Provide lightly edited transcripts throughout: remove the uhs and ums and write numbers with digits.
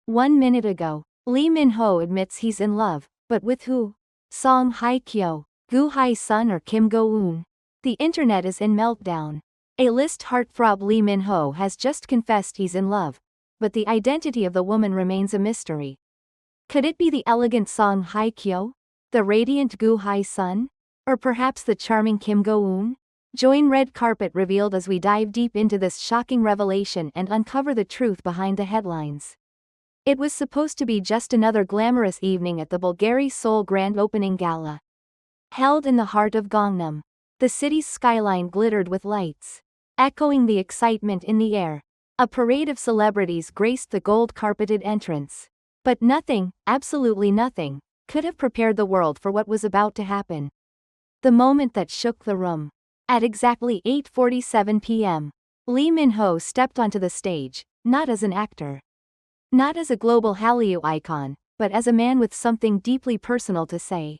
1 minute ago, Lee Min-ho admits he's in love, but with who? Song Hye Kyo, Goo Hye's son, or Kim Go-eun? The internet is in meltdown. A-list heartthrob Lee Min-ho has just confessed he's in love, but the identity of the woman remains a mystery. Could it be the elegant Song Hye Kyo? The radiant Goo Hye's son? Or perhaps the charming Kim Go-eun? Join Red Carpet Revealed as we dive deep into this shocking revelation and uncover the truth behind the headlines. It was supposed to be just another glamorous evening at the Bulgari Seoul Grand Opening Gala. Held in the heart of Gangnam, the city's skyline glittered with lights, echoing the excitement in the air. A parade of celebrities graced the gold-carpeted entrance. But nothing, absolutely nothing, could have prepared the world for what was about to happen. The moment that shook the room. At exactly 8:47 p.m., Lee Min-ho stepped onto the stage, not as an actor, not as a global Hallyu icon, but as a man with something deeply personal to say.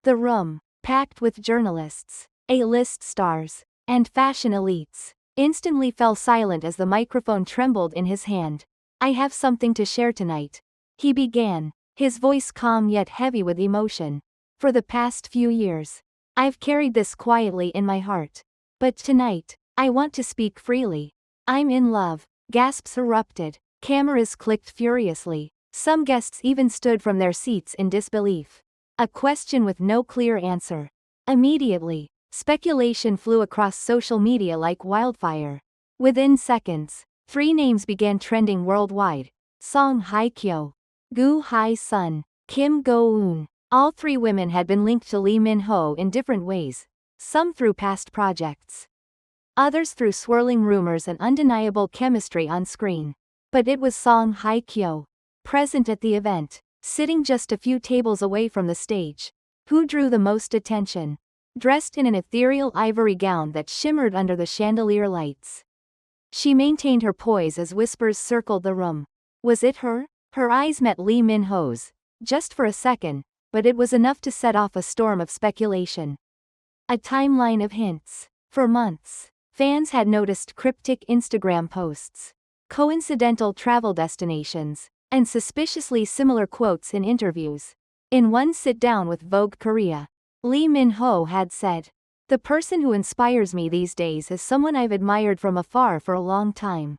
The room, packed with journalists, A-list stars, and fashion elites, instantly fell silent as the microphone trembled in his hand. "I have something to share tonight," he began, his voice calm yet heavy with emotion. "For the past few years, I've carried this quietly in my heart. But tonight, I want to speak freely. I'm in love." Gasps erupted, cameras clicked furiously, some guests even stood from their seats in disbelief. A question with no clear answer. Immediately, speculation flew across social media like wildfire. Within seconds, 3 names began trending worldwide: Song Hye Kyo, Goo Hye's son, Kim Go-eun. All 3 women had been linked to Lee Min-ho in different ways, some through past projects, others through swirling rumors and undeniable chemistry on screen. But it was Song Hye Kyo, present at the event, sitting just a few tables away from the stage, who drew the most attention. Dressed in an ethereal ivory gown that shimmered under the chandelier lights, she maintained her poise as whispers circled the room. Was it her? Her eyes met Lee Min-ho's, just for a second, but it was enough to set off a storm of speculation. A timeline of hints. For months, fans had noticed cryptic Instagram posts, coincidental travel destinations, and suspiciously similar quotes in interviews. In one sit-down with Vogue Korea, Lee Min-ho had said, "The person who inspires me these days is someone I've admired from afar for a long time.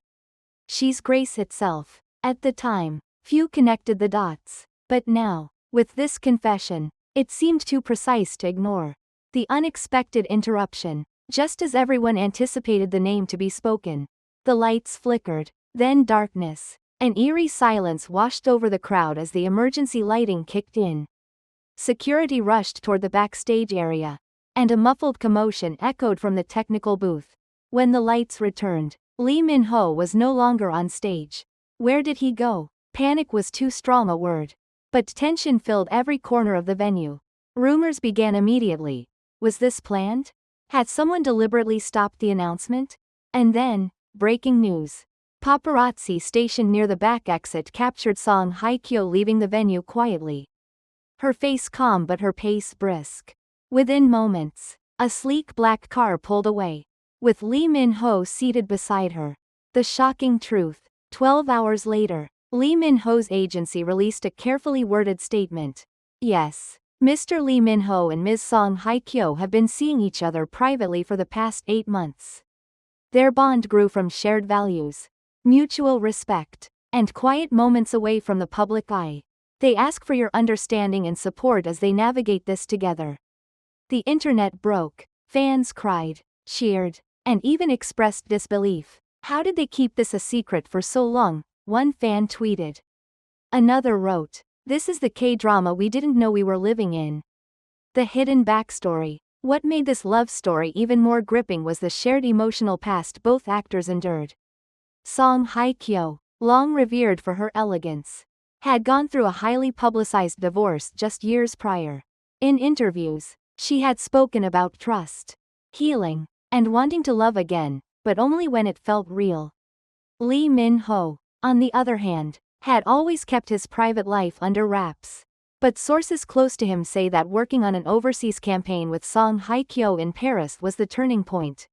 She's grace itself." At the time, few connected the dots, but now, with this confession, it seemed too precise to ignore. The unexpected interruption, just as everyone anticipated the name to be spoken. The lights flickered, then darkness. An eerie silence washed over the crowd as the emergency lighting kicked in. Security rushed toward the backstage area, and a muffled commotion echoed from the technical booth. When the lights returned, Lee Min-ho was no longer on stage. Where did he go? Panic was too strong a word. But tension filled every corner of the venue. Rumors began immediately. Was this planned? Had someone deliberately stopped the announcement? And then, breaking news. Paparazzi stationed near the back exit captured Song Hye Kyo leaving the venue quietly. Her face calm but her pace brisk. Within moments, a sleek black car pulled away, with Lee Min-ho seated beside her. The shocking truth. 12 hours later, Lee Min-ho's agency released a carefully worded statement. Yes, Mr. Lee Min-ho and Ms. Song Hye Kyo have been seeing each other privately for the past 8 months. Their bond grew from shared values, mutual respect, and quiet moments away from the public eye. They ask for your understanding and support as they navigate this together. The internet broke. Fans cried, cheered, and even expressed disbelief. How did they keep this a secret for so long? One fan tweeted. Another wrote, "This is the K-drama we didn't know we were living in." The hidden backstory. What made this love story even more gripping was the shared emotional past both actors endured. Song Hye Kyo, long revered for her elegance, had gone through a highly publicized divorce just years prior. In interviews, she had spoken about trust, healing, and wanting to love again, but only when it felt real. Lee Min-ho, on the other hand, had always kept his private life under wraps. But sources close to him say that working on an overseas campaign with Song Hye Kyo in Paris was the turning point.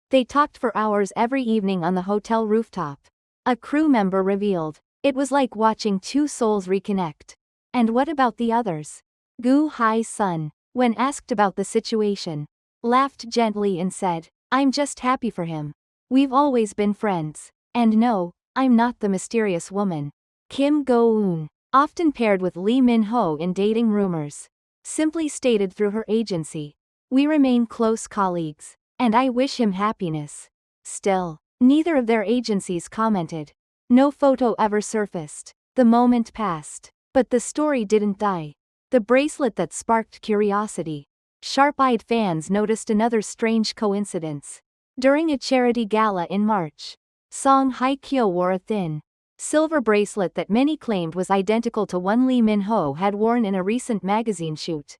They talked for hours every evening on the hotel rooftop. A crew member revealed, It was like watching two souls reconnect. And what about the others? Goo Hye's son, when asked about the situation, laughed gently and said, "I'm just happy for him. We've always been friends. And no, I'm not the mysterious woman." Kim Go-eun, often paired with Lee Min-ho in dating rumors, simply stated through her agency, "We remain close colleagues, and I wish him happiness." Still, neither of their agencies commented. No photo ever surfaced. The moment passed. But the story didn't die. The bracelet that sparked curiosity. Sharp-eyed fans noticed another strange coincidence. During a charity gala in March, Song Hye Kyo wore a thin, silver bracelet that many claimed was identical to one Lee Min-ho had worn in a recent magazine shoot.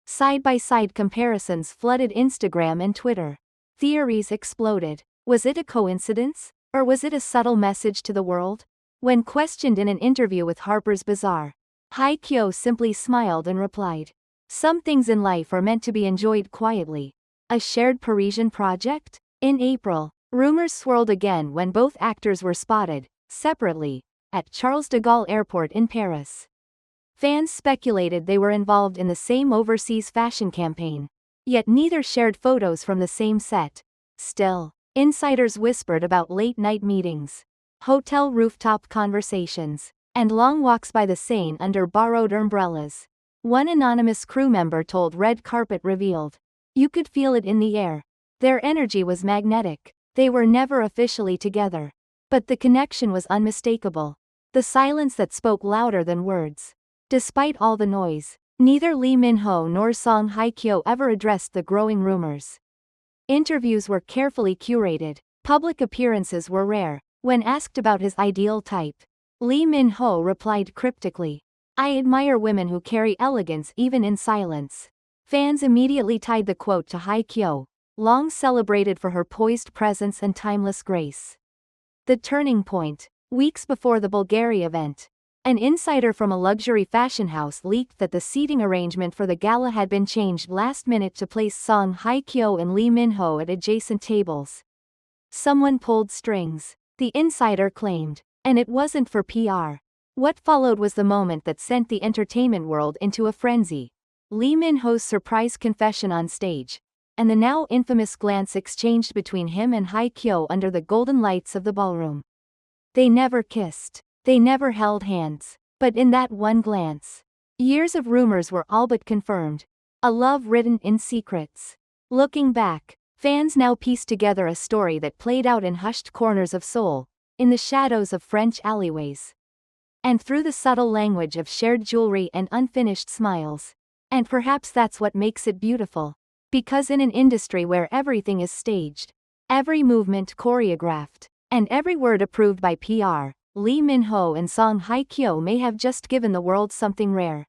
Side-by-side comparisons flooded Instagram and Twitter. Theories exploded. Was it a coincidence? Or was it a subtle message to the world? When questioned in an interview with Harper's Bazaar, Hye Kyo simply smiled and replied, "Some things in life are meant to be enjoyed quietly." A shared Parisian project? In April, rumors swirled again when both actors were spotted, separately, at Charles de Gaulle Airport in Paris. Fans speculated they were involved in the same overseas fashion campaign. Yet neither shared photos from the same set. Still, insiders whispered about late-night meetings, hotel rooftop conversations, and long walks by the Seine under borrowed umbrellas. One anonymous crew member told Red Carpet revealed, "You could feel it in the air. Their energy was magnetic." They were never officially together. But the connection was unmistakable. The silence that spoke louder than words. Despite all the noise, neither Lee Min-ho nor Song Hye Kyo ever addressed the growing rumors. Interviews were carefully curated. Public appearances were rare. When asked about his ideal type, Lee Min-ho replied cryptically, "I admire women who carry elegance even in silence." Fans immediately tied the quote to Hye Kyo, long celebrated for her poised presence and timeless grace. The turning point. Weeks before the Bulgaria event, an insider from a luxury fashion house leaked that the seating arrangement for the gala had been changed last minute to place Song Hye Kyo and Lee Min-ho at adjacent tables. Someone pulled strings, the insider claimed, and it wasn't for PR. What followed was the moment that sent the entertainment world into a frenzy. Lee Min-ho's surprise confession on stage, and the now infamous glance exchanged between him and Hye Kyo under the golden lights of the ballroom. They never kissed. They never held hands. But in that one glance, years of rumors were all but confirmed. A love written in secrets. Looking back, fans now piece together a story that played out in hushed corners of Seoul, in the shadows of French alleyways, and through the subtle language of shared jewelry and unfinished smiles. And perhaps that's what makes it beautiful. Because in an industry where everything is staged, every movement choreographed, and every word approved by PR, Lee Min-ho and Song Hye Kyo may have just given the world something rare.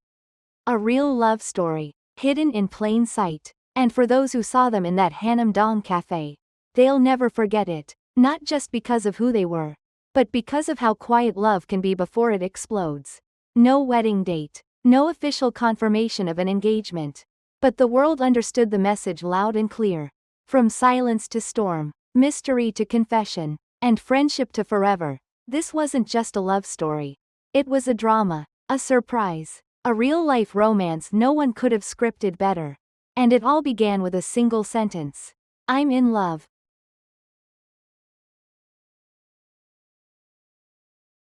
A real love story, hidden in plain sight. And for those who saw them in that Hanam-dong cafe, they'll never forget it, not just because of who they were, but because of how quiet love can be before it explodes. No wedding date, no official confirmation of an engagement. But the world understood the message loud and clear. From silence to storm, mystery to confession, and friendship to forever, this wasn't just a love story. It was a drama, a surprise, a real-life romance no one could have scripted better. And it all began with a single sentence. "I'm in love."